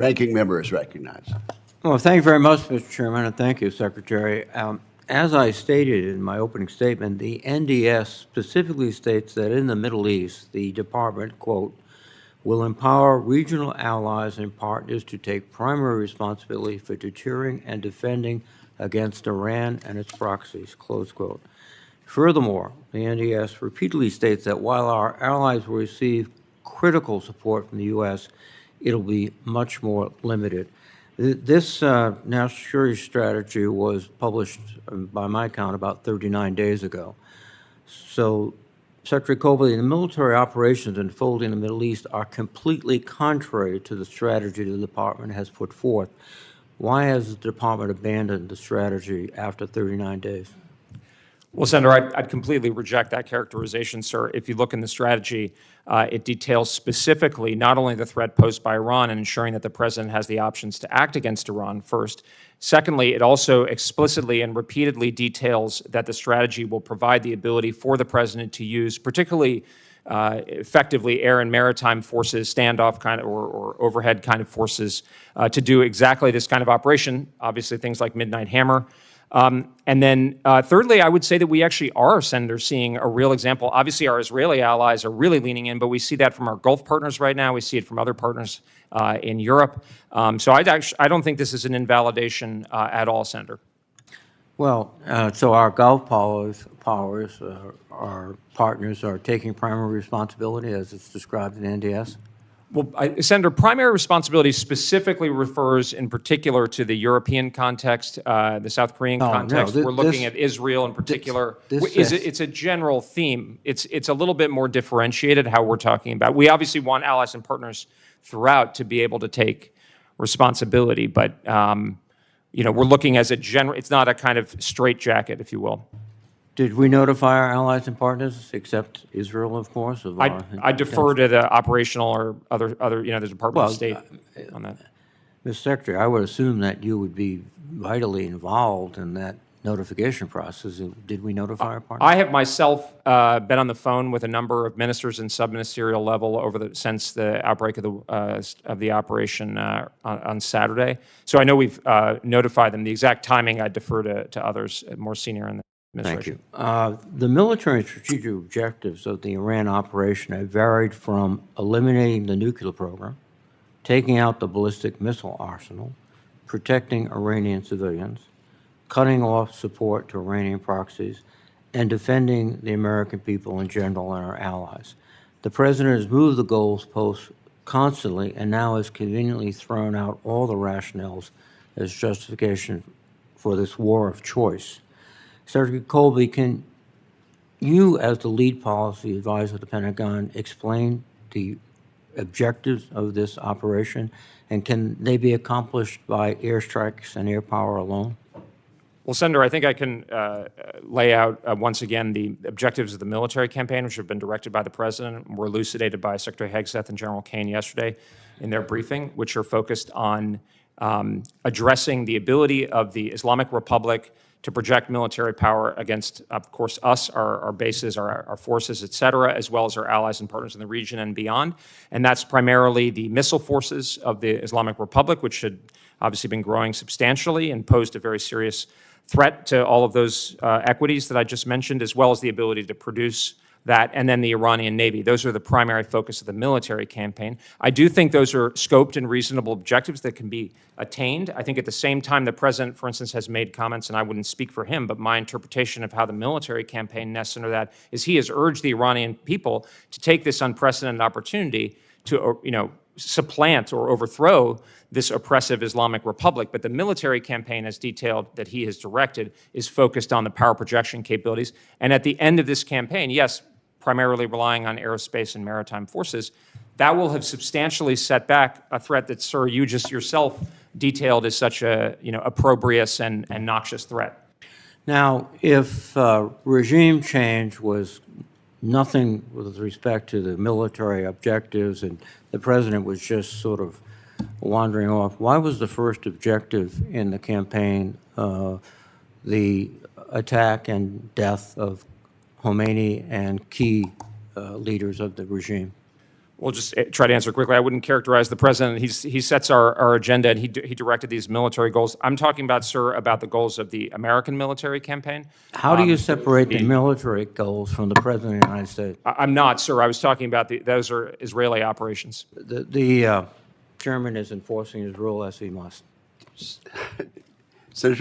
Ranking member is recognized. Well, thank you very much, Mr. Chairman, and thank you, Secretary. As I stated in my opening statement, the NDS specifically states that in the Middle East, the department, quote, will empower regional allies and partners to take primary responsibility for deterring and defending against Iran and its proxies, close quote. Furthermore, the NDS repeatedly states that while our allies will receive critical support from the U.S., it'll be much more limited. This national security strategy was published, by my count, about 39 days ago. So, Secretary Colby, the military operations unfolding in the Middle East are completely contrary to the strategy the department has put forth. Why has the department abandoned the strategy after 39 days? Well, Senator, I'd completely reject that characterization, sir. If you look in the strategy, it details specifically not only the threat posed by Iran and ensuring that the president has the options to act against Iran first. Secondly, it also explicitly and repeatedly details that the strategy will provide the ability for the president to use particularly effectively air and maritime forces, standoff kind of or overhead kind of forces to do exactly this kind of operation, obviously things like Midnight Hammer. And then thirdly, I would say that we actually are, Senator, seeing a real example. Obviously, our Israeli allies are really leaning in, but we see that from our Gulf partners right now. We see it from other partners in Europe. So I don't think this is an invalidation at all, Senator. Well, so our Gulf powers, our partners are taking primary responsibility as it's described in NDS? Well, Senator, primary responsibility specifically refers in particular to the European context, the South Korean context. No, we're looking at Israel in particular. It's a general theme. It's a little bit more differentiated how we're talking about. We obviously want allies and partners throughout to be able to take responsibility, but you know, we're looking as a general. It's not a kind of straitjacket, if you will. Did we notify our allies and partners, except Israel, of course? I defer to the operational or other the Department of State on that. Mr. Secretary, I would assume that you would be vitally involved in that notification process. Did we notify our partners? I have myself been on the phone with a number of ministers and sub-ministerial level since the outbreak of the operation on Saturday. So I know we've notified them. The exact timing, I defer to others more senior in the administration. Thank you. The military and strategic objectives of the Iran operation have varied from eliminating the nuclear program, taking out the ballistic missile arsenal, protecting Iranian civilians, cutting off support to Iranian proxies, and defending the American people in general and our allies. The president has moved the goalposts constantly and now has conveniently thrown out all the rationales as justification for this war of choice. Secretary Colby, can you, as the lead policy advisor of the Pentagon, explain the objectives of this operation, and can they be accomplished by airstrikes and air power alone? Well, Senator, I think I can lay out once again the objectives of the military campaign, which have been directed by the president and were elucidated by Secretary Hegseth and General Kane yesterday in their briefing, which are focused on addressing the ability of the Islamic Republic to project military power against, of course, us, our bases, our forces, et cetera, as well as our allies and partners in the region and beyond. And that's primarily the missile forces of the Islamic Republic, which had obviously been growing substantially and posed a very serious threat to all of those equities that I just mentioned, as well as the ability to produce that, and then the Iranian Navy. Those are the primary focus of the military campaign. I do think those are scoped and reasonable objectives that can be attained. I think at the same time, the president, for instance, has made comments, and I wouldn't speak for him, but my interpretation of how the military campaign nests under that is he has urged the Iranian people to take this unprecedented opportunity to, supplant or overthrow this oppressive Islamic Republic. But the military campaign, as detailed, that he has directed, is focused on the power projection capabilities. And at the end of this campaign, yes, primarily relying on aerospace and maritime forces, that will have substantially set back a threat that, sir, you just yourself detailed as such a opprobrious and noxious threat. Now, if regime change was nothing with respect to the military objectives and the president was just sort of wandering off, why was the first objective in the campaign the attack and death of Khomeini and key leaders of the regime? We'll just try to answer quickly. I wouldn't characterize the president. He sets our agenda, and he directed these military goals. I'm talking about, sir, about the goals of the American military campaign. How do you separate the military goals from the President of the United States? I'm not, sir. I was talking about those are Israeli operations. The chairman is enforcing his rule as he must. Senator